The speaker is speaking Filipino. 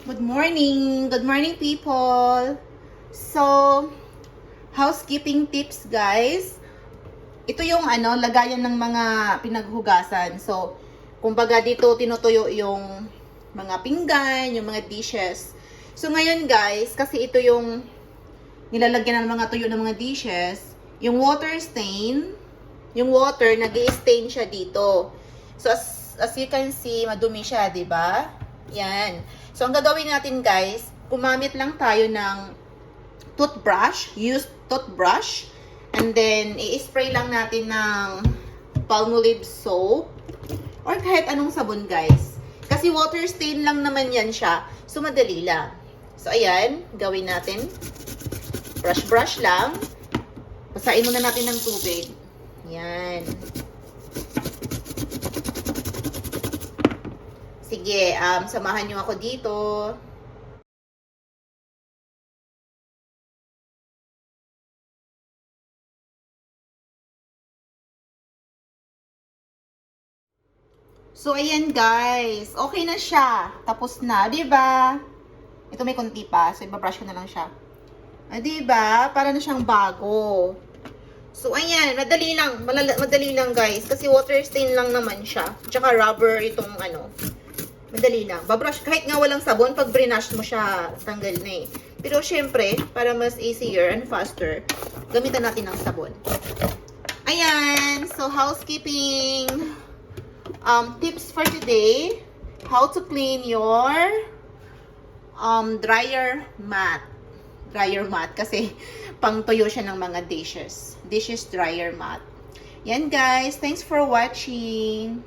Good morning! Good morning, people! So, housekeeping tips, guys. Ito yung lagayan ng mga pinaghugasan. So, kumbaga dito tinutuyo yung mga pinggan, yung mga dishes. So, ngayon, guys, kasi ito yung nilalagyan ng mga tuyo ng mga dishes, yung water stain, yung water, nag-i-stain siya dito. So, as you can see, madumi siya, di ba? Yan. So, ang gagawin natin, guys, gumamit lang tayo ng toothbrush, used toothbrush, and then, i-spray lang natin ng Palmolive soap, or kahit anong sabon, guys. Kasi water stain lang naman yan siya, so madali lang. So, ayan, gawin natin. Brush lang. Basahin muna natin ng tubig. Yan. Sige, samahan nyo ako dito. So, ayan guys. Okay na siya. Tapos na, di ba? Ito may konti pa. So, ibabrush ko na lang siya. Ah, di ba? Para na siyang bago. So, ayan. Madali lang guys. Kasi water stain lang naman siya. Tsaka rubber itong madali lang. Babrush, kahit nga walang sabon, pag brush mo siya, tanggal na eh. Pero syempre, para mas easier and faster, gamitan natin ng sabon. Ayan. So, housekeeping tips for today. How to clean your dryer mat. Dryer mat. Kasi, pang tuyo siya ng mga dishes. Dishes dryer mat. Yan guys. Thanks for watching.